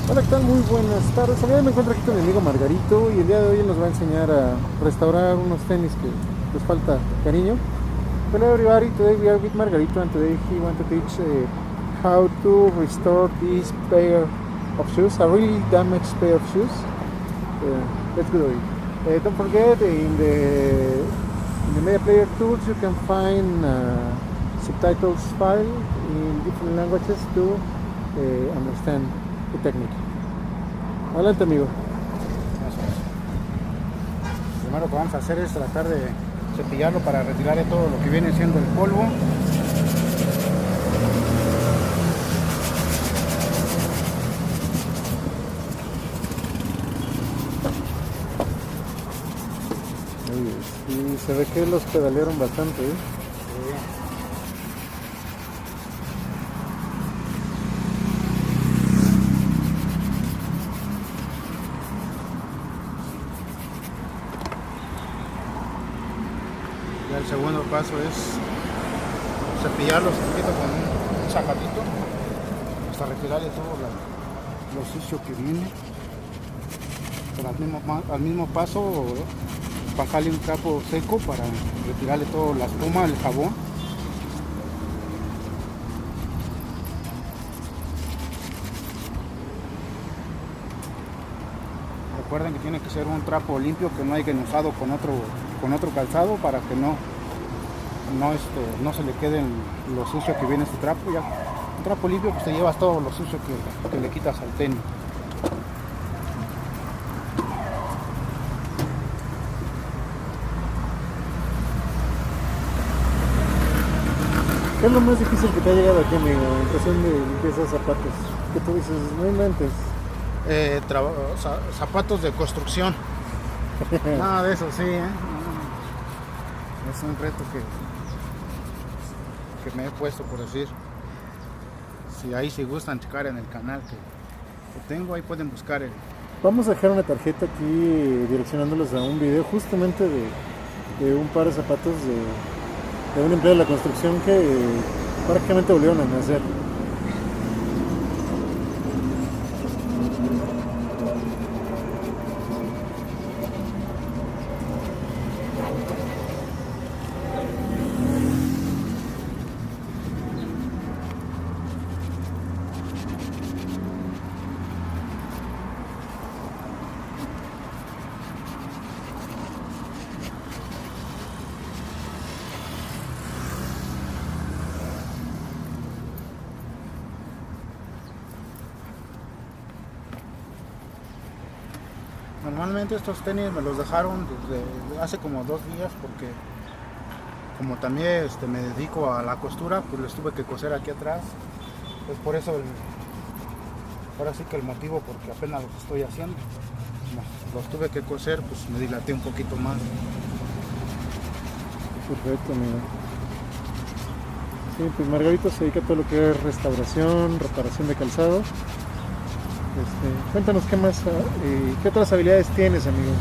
Hola, ¿qué tal? Muy buenas tardes. El día de hoy me encuentro aquí con mi amigo Margarito y el día de hoy él nos va a enseñar a restaurar unos tenis que les falta cariño. Hello everybody, today we are with Margarito and today he want to teach how to restore this pair of shoes, a really damaged pair of shoes. Let's go. Don't forget in the media player tools you can find subtitles file in different languages to understand the technique. Adelante, amigo. Primero que vamos a hacer es tratar de cepillarlo para retirarle todo lo que viene siendo el polvo. Sí, se ve que los pedalearon bastante, ¿eh? Ya el segundo paso es cepillarlos un poquito con un zapatito hasta retirarle todo lo sucio que viene. Pero al mismo paso bajarle un trapo seco para retirarle toda la espuma, el jabón. Recuerden que tiene que ser un trapo limpio que no hayan usado con otro calzado para que no se le queden lo sucio que viene este trapo. Ya un trapo limpio, pues te llevas todo lo sucio que le quitas al tenis. ¿Qué es lo más difícil que te ha llegado aquí, amigo, en cuestión de limpieza de zapatos? Que tú dices, no inventes. Zapatos de construcción. Nada de eso, sí, ¿eh? Es un reto que me he puesto, por decir. Si gustan checar en el canal que tengo, ahí pueden buscar el. Vamos a dejar una tarjeta aquí direccionándolos a un video justamente de un par de zapatos de un empleado de la construcción que prácticamente volvieron a nacer. Normalmente estos tenis me los dejaron desde hace como 2 días porque como también me dedico a la costura, pues les tuve que coser aquí atrás. Pues por eso ahora sí que el motivo porque apenas los estoy haciendo. Los tuve que coser, pues me dilaté un poquito más. Perfecto, amigo. Sí, pues Margarito se dedica a todo lo que es restauración, reparación de calzado. Cuéntanos qué más, qué otras habilidades tienes, amigo.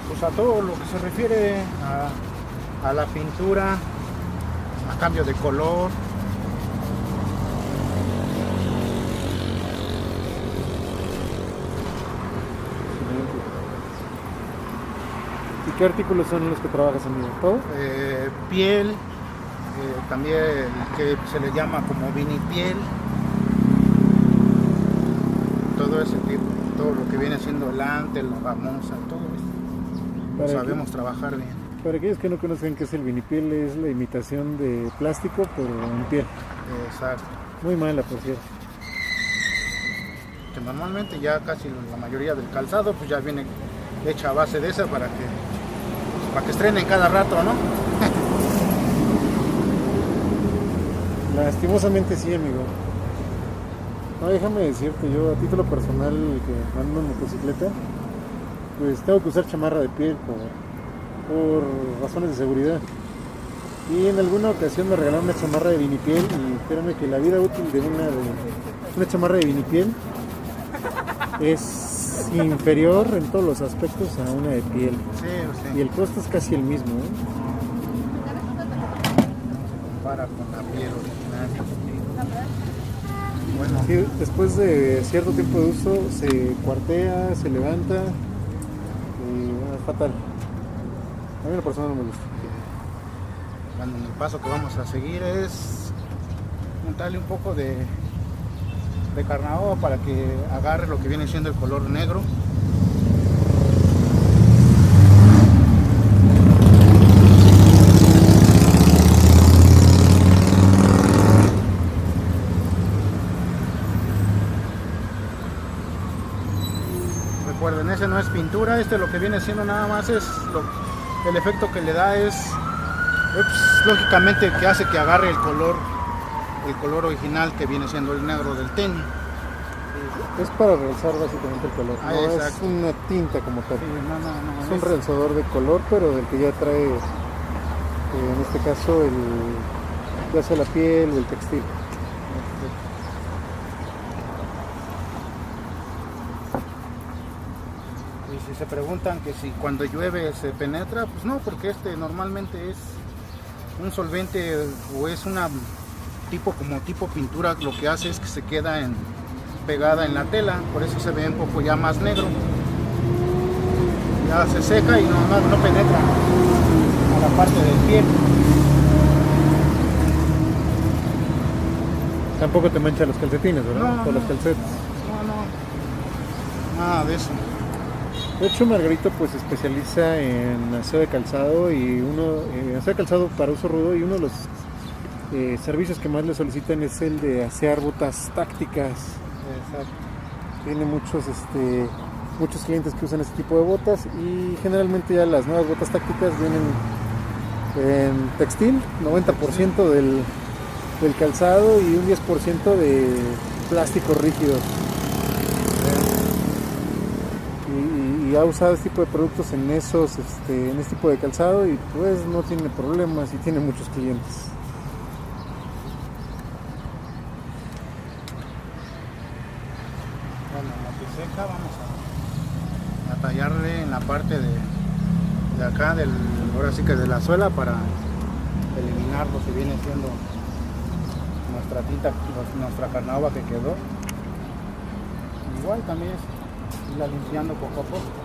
Pues a todo lo que se refiere a la pintura, a cambio de color. ¿Y qué artículos son los que trabajas, amigo? ¿Todo? Piel, también que se le llama como vinipiel. Todo ese tipo, todo lo que viene siendo el ante, la famosa, todo eso. Sabemos trabajar bien. Para aquellos que no conocen qué es el vinipiel, es la imitación de plástico pero en piel. Exacto. Muy mala, por cierto. Que normalmente ya casi la mayoría del calzado pues ya viene hecha a base de esa para que estrenen cada rato, ¿no? Lastimosamente sí, amigo. No, déjame decirte, yo a título personal que ando en motocicleta, pues tengo que usar chamarra de piel por razones de seguridad. Y en alguna ocasión me regalaron una chamarra de vinipiel y créanme que la vida útil de una chamarra de vinipiel es inferior en todos los aspectos a una de piel. Sí, sí. Y el costo es casi el mismo, ¿eh? Para con la piel original. Bueno, Sí, después de cierto tiempo de uso se cuartea, se levanta y bueno, es fatal. A mí la persona no me gusta. Bueno, el paso que vamos a seguir es montarle un poco de carnaoba para que agarre lo que viene siendo el color negro. Recuerden, ese no es pintura, lo que viene siendo nada más es el efecto que le da es lógicamente que hace que agarre el color original que viene siendo el negro del tenis. Es para realzar básicamente el color, no es una tinta como tal. Sí, no, es un realzador de color, pero del que ya trae, en este caso, ya sea la piel o el textil. Y si se preguntan que si cuando llueve se penetra, pues no, porque normalmente es un solvente o es una tipo pintura, lo que hace es que se queda pegada en la tela, por eso se ve un poco ya más negro. Ya se seca y no penetra a la parte del pie. Tampoco te mancha los calcetines, ¿verdad? No, o los calcetes. No, nada de eso. De hecho, Margarito pues se especializa en aseo de calzado y aseo de calzado para uso rudo, y uno de los servicios que más le solicitan es el de asear botas tácticas. Exacto. Tiene muchos clientes que usan este tipo de botas, y generalmente ya las nuevas botas tácticas vienen en textil, 90% del calzado y un 10% de plástico rígido. Y ha usado este tipo de productos en este tipo de calzado, y pues no tiene problemas y tiene muchos clientes. Bueno, en la que seca vamos a tallarle en la parte de acá, ahora sí que de la suela, para eliminar lo que viene siendo nuestra tinta, nuestra carnaoba que quedó. Igual también es irla limpiando poco a poco.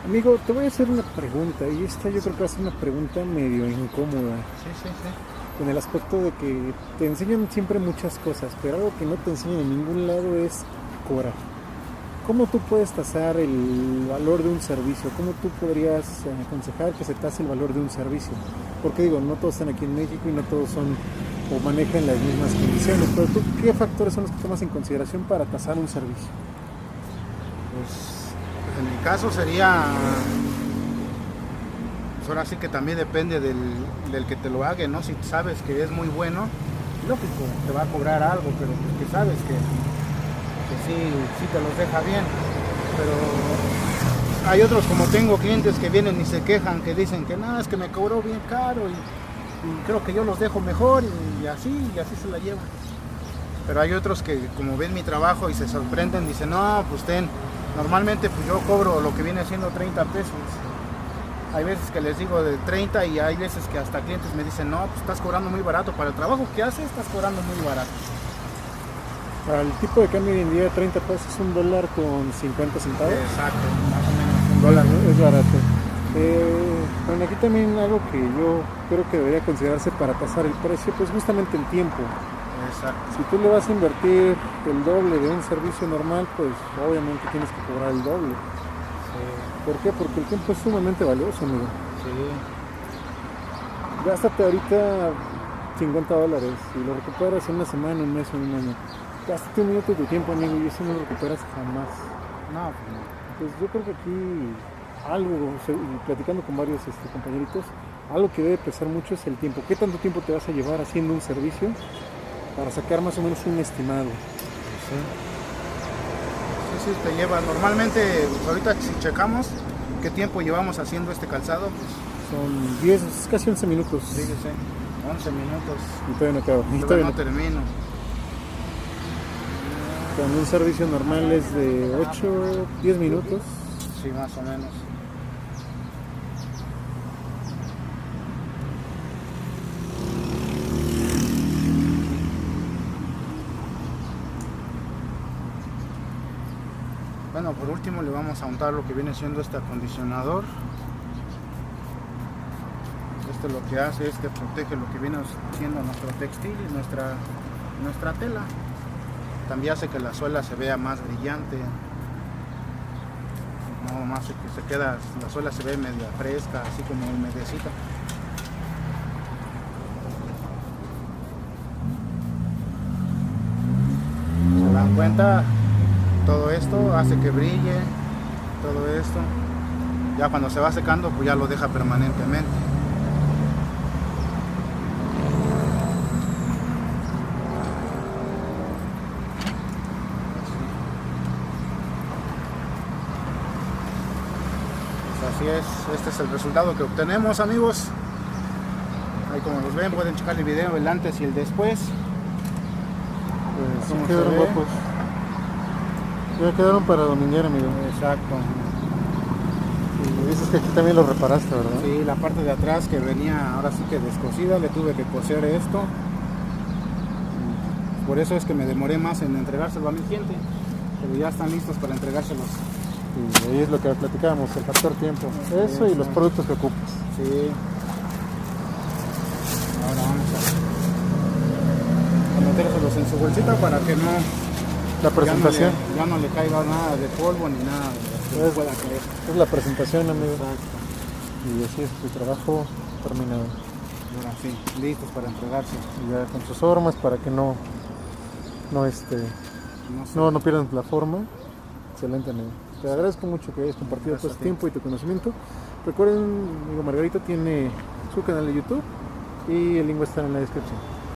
Amigo, te voy a hacer una pregunta, y esta yo creo que va a ser una pregunta medio incómoda. Sí. En el aspecto de que te enseñan siempre muchas cosas, pero algo que no te enseñan en ningún lado es cobrar. ¿Cómo tú puedes tasar el valor de un servicio? ¿Cómo tú podrías aconsejar que se tase el valor de un servicio? Porque digo, no todos están aquí en México y no todos son o manejan las mismas condiciones, pero tú, ¿qué factores son los que tomas en consideración para tasar un servicio? Pues en mi caso sería, pues ahora sí que también depende del que te lo haga, ¿no? Si sabes que es muy bueno, lógico, te va a cobrar algo, pero pues que sabes que sí te los deja bien. Pero hay otros, como tengo clientes que vienen y se quejan, que dicen que no, es que me cobró bien caro y creo que yo los dejo mejor, y así se la llevan. Pero hay otros que, como ven mi trabajo y se sorprenden, dicen, no, pues normalmente pues yo cobro lo que viene siendo 30 pesos. Hay veces que les digo de 30, y hay veces que hasta clientes me dicen, no, pues estás cobrando muy barato para el trabajo que haces, estás cobrando muy barato. Para el tipo de cambio hoy en día, 30 pesos es $1.50. Exacto, más o menos $1. Es barato. Bueno, aquí también algo que yo creo que debería considerarse para tasar el precio, pues justamente el tiempo. Exacto. Si tú le vas a invertir el doble de un servicio normal, pues obviamente tienes que cobrar el doble. Sí. ¿Por qué? Porque el tiempo es sumamente valioso, amigo. Sí. Gástate ahorita $50 y lo recuperas en una semana, un mes o un año. Gástate un minuto de tu tiempo, amigo, y eso no lo recuperas jamás. No, pues no. Pues yo creo que aquí algo, y platicando con varios compañeritos, algo que debe pesar mucho es el tiempo. ¿Qué tanto tiempo te vas a llevar haciendo un servicio para sacar más o menos un estimado? Sí. Sí, te lleva. Normalmente, pues ahorita si checamos qué tiempo llevamos haciendo este calzado, pues Son 10, casi 11 minutos. fíjese, 11 minutos. Y todavía no acabo. Y Todavía todavía no no. termino. Cuando un servicio normal es de 8, 10 minutos. Sí, más o menos. Bueno, por último le vamos a untar lo que viene siendo este acondicionador. Esto lo que hace es que protege lo que viene siendo nuestro textil y nuestra tela. También hace que la suela se vea más brillante. No más que se queda, la suela se ve media fresca, así como humedecita. ¿Se dan cuenta? Todo esto hace que brille, todo esto. Ya cuando se va secando, pues ya lo deja permanentemente. Pues así es, este es el resultado que obtenemos, amigos. Ahí como los ven, pueden checar el video, el antes y el después. Pues sí ¿Cómo quedaron se ve? guapos. Ya quedaron para dominguear, amigo. Exacto. Y dices que aquí también lo reparaste, ¿verdad? Sí, la parte de atrás que venía ahora sí que descosida, le tuve que coser esto. Por eso es que me demoré más en entregárselo a mi cliente. Pero ya están listos para entregárselos. Y ahí es lo que platicábamos, el factor tiempo. Eso y los productos que ocupas. Sí. Ahora vamos a metérselos en su bolsita para que no... La presentación. Ya no le caiga nada de polvo ni nada de que Es- pueda caer. Es la presentación, amigo. Exacto. Y así es tu trabajo terminado. Y ahora sí, listos para entregarse. Y ya con sus formas para que no No sé. pierdan la forma. Excelente, amigo. Te agradezco mucho que hayas compartido todo Gracias a este ti. tiempo y tu conocimiento. Recuerden, amigo Margarito tiene su canal de YouTube y el link va a estar en la descripción.